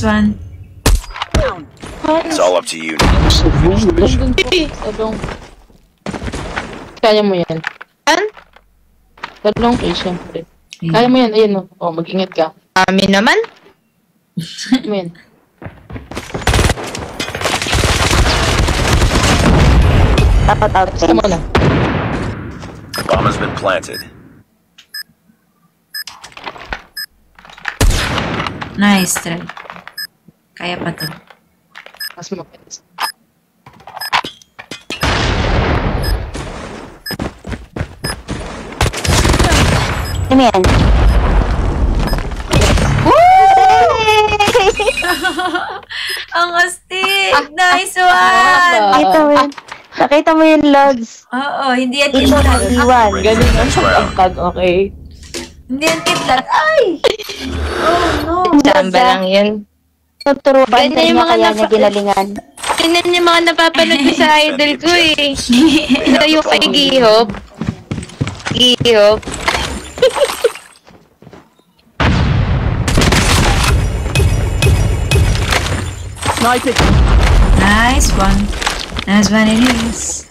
one. It's all up to you. Kaya mo yan. Talong kayo, syempre. Kaya mo yan, ayun o. O, mag-ingat ka. Amin naman. Amen. Dapat out. Basta mo na. Bomb has been planted. Nice try. Kaya pa to. Mas mo. Ano yan? Ang astig! Nice one! Nakita mo yung logs. Oo, hindi yan Ito, kidlat. iwan. Galing ang pagpag, okay? Hindi yan kidlat. Ay! Oh no! Samba lang yun. Tuturuan Ganyan ka yung niya mga kaya niya ginalingan. Tingnan yung mga napapanood ko sa idol ko eh. Ito yung kay Gihop. Gihop. Nice one. Nice one it is.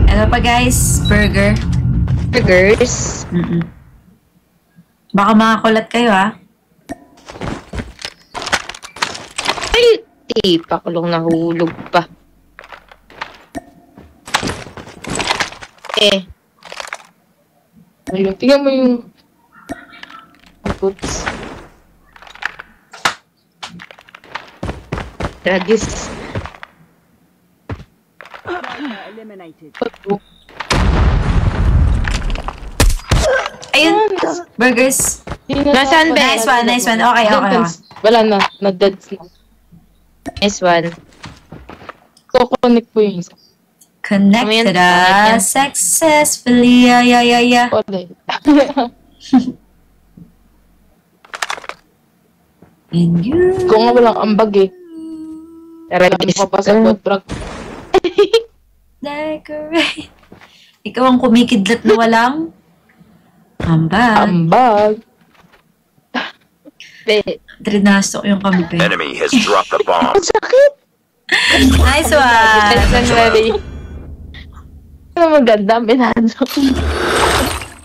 Ito pa guys, burger. Burgers. Baka makakulat kayo ha. Ay, di pa kulong nahulog pa. Ayun, tingnan mo yung boots. Dragis. Ayun, burgers. Nasaan ba? Nice one, nice one. Okay, okay, okay. Wala na, na-deads na. Nice one. Kukonek po yung isa. Connected Ayan. successfully. Yeah. Ulit. And you. Kung nga walang ambag eh. Ano Dragis. pa pa sa bot Decorate. Ikaw ang kumikidlat na walang ambag. ambag. Trinasok yung kampe. Enemy has dropped the bomb. Nice one. Ready. Ano maganda, minado.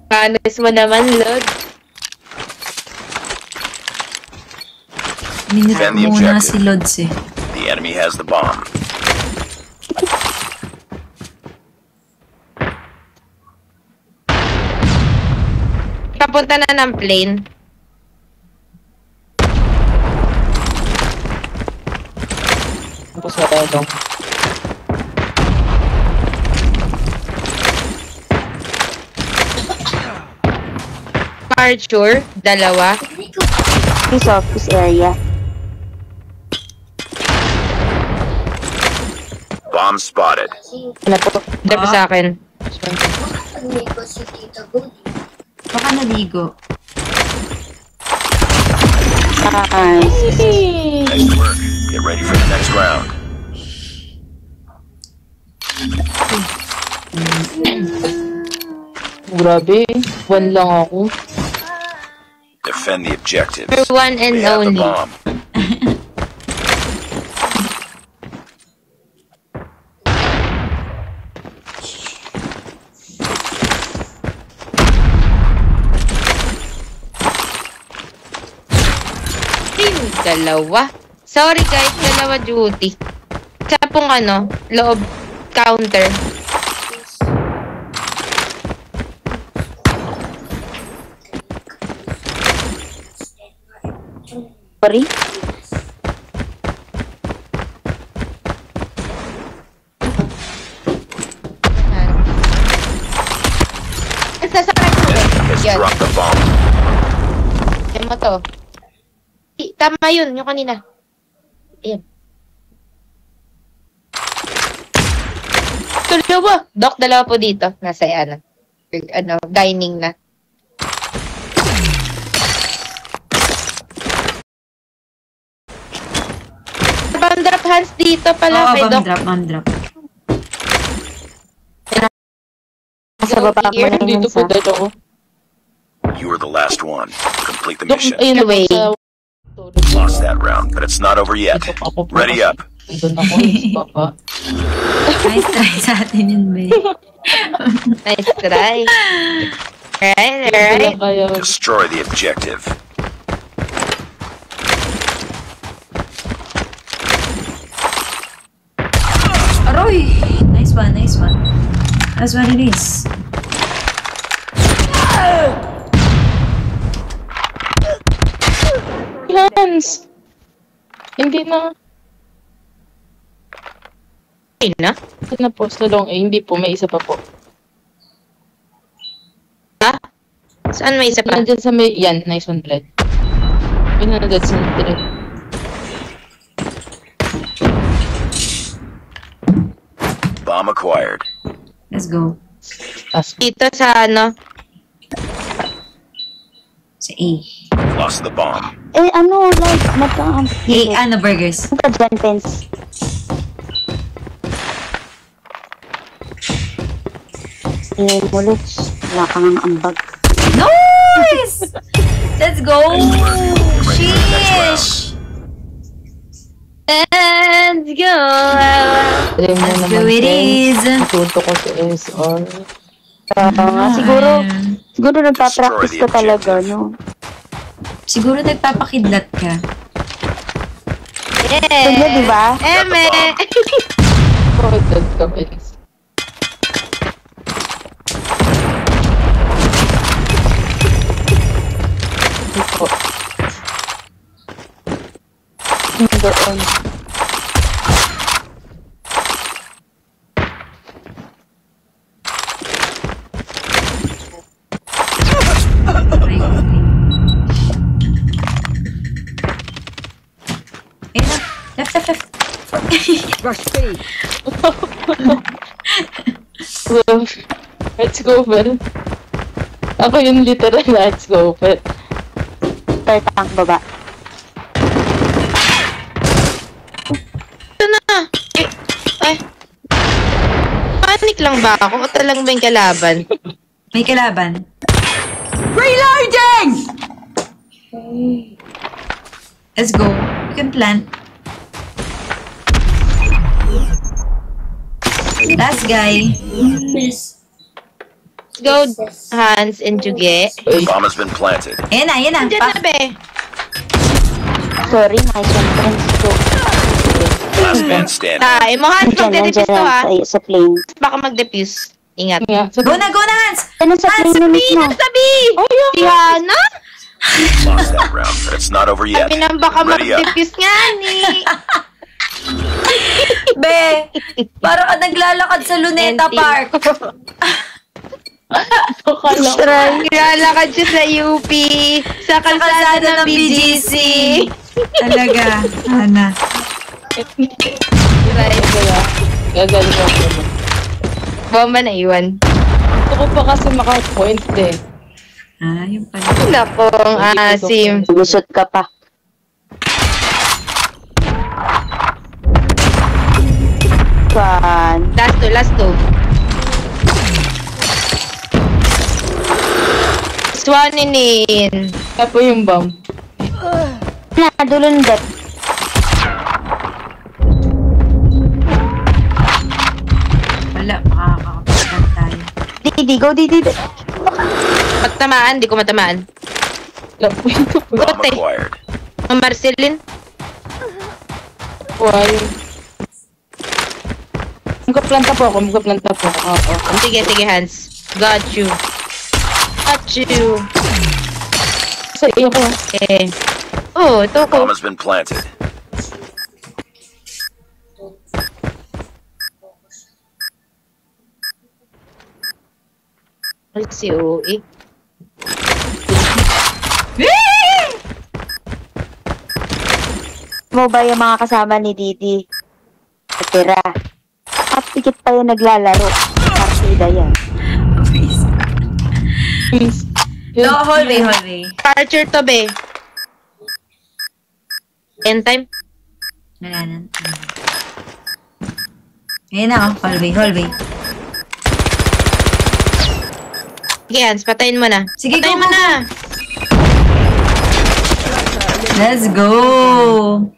Panis mo naman, Lord. Minute Defend the muna objective. si Lods eh. The enemy has the bomb. Papunta na ng plane. Tapos na tayo ito. Archer, dalawa. This office area. Bomb spotted. Ano po? Dapat sa akin. Baka naligo. Nice. Nice work. Get ready for the next round. Grabe. One lang ako. Defend the objectives. For one and They have the only. bomb. Dalawa. Sorry guys, dalawa duty. Sa pong ano, loob counter. Sorry. Sasakay ko. Enemy has Yan. dropped the bomb. Yan mo to. Tama yun, yung kanina. Ayan. Dalawa. Dok, dalawa po dito. Nasa ano, dining na. Bomb drop hands dito pala Oo, kay Doc. bomb drop. Sa baba mo na yun Dito po sa... dalawa. You are the last one. Complete the Dok, mission. ayun na po Anyway. sa Tulog. Lost that round, but it's not over yet. Ito pa ako. Ready up. Doon ako, baba. Nice try sa atin yun, May. Nice try. Alright, Hindi alright. lang kaya. Destroy the objective. Aroy! Nice one, nice one. That's what it is. Hans! Hindi na. Okay na? Hindi na po sa long A. Hindi po, may isa pa po. Ha? Saan may isa pa? Nandyan sa may... Yan, nice one, Bled. Yun na nandyan sa may... Bomb acquired. Let's go. Taas. Dito sa ano? Sa A. Lost the bomb. Eh, ano, like, A, ano, burgers? ka dyan, Pens. Eh, mulit. Wala ka ng ambag. Nice! Let's go! Sheesh! Let's go! Alam mo Let's naman, go it friends. is! Tuto ko sa SR. Siguro nagpa-practice ka talaga, no? Siguro nagpapakidlat ka. Kanya, di ba? Eme! Bakit dad ka, Pens? Ito. Doon. Try ko rin. Ayun na. Left, left, left. Let's go, Fel. Ako yung literal, let's go, Fel. Third tank baba. Ito na! Eh, ay. Panic lang ba ako? O talagang ba yung kalaban? May kalaban. Reloading! Let's go. You can plant. Last guy. Go, Hans and Juge. Bomb has been planted. Ayan na, ayan na. Diyan na, be. Sorry, nice one, friends. So, Last man standing. Tayo mo, Hans, nandiyan magde-defuse to, ha? sa plane. Baka mag-defuse. Ingat. Yeah, so, Go na, Hans! Ano sa plane na mismo? Sabi! Si Hana? Lost that round, but it's not over yet. Sabi nang baka Ready up. mag-defuse nga ni. Be, parang ka naglalakad sa Luneta Empty. Park. Nilalakad siya sa UP. Sa kalsada ng BGC. Talaga, Ana. Right. gagaling ako. Bomba na iwan. Gusto ko pa kasi maka-point eh. Ah, yung pala. Nakong asim. Lusot ka pa. Kan. Last two. Swaninin. Kaya po yung bomb. Na, dulo ng depth. Wala, makakakapagan tayo. Didi, go Didi. Matamaan, di ko matamaan. Kaya po yung Bomb Gote. acquired. Ang Marcelin. Why? Magka-planta po ako, magka-planta po ako. Oo. Sige, Hans. Got you. Sa iyo ko. Okay. Oh, ito ko. Bomb has been planted. Si Ui. Mo ba yung mga kasama ni Didi? Katira. At pikit pa yung naglalaro. Partida yan. Please. No, hallway. Archer to, be. End time? Wala na. Ayan na, oh. Hallway. Sige, Hans, patayin mo na. Sige, Patayin go, mo go, na. Let's go!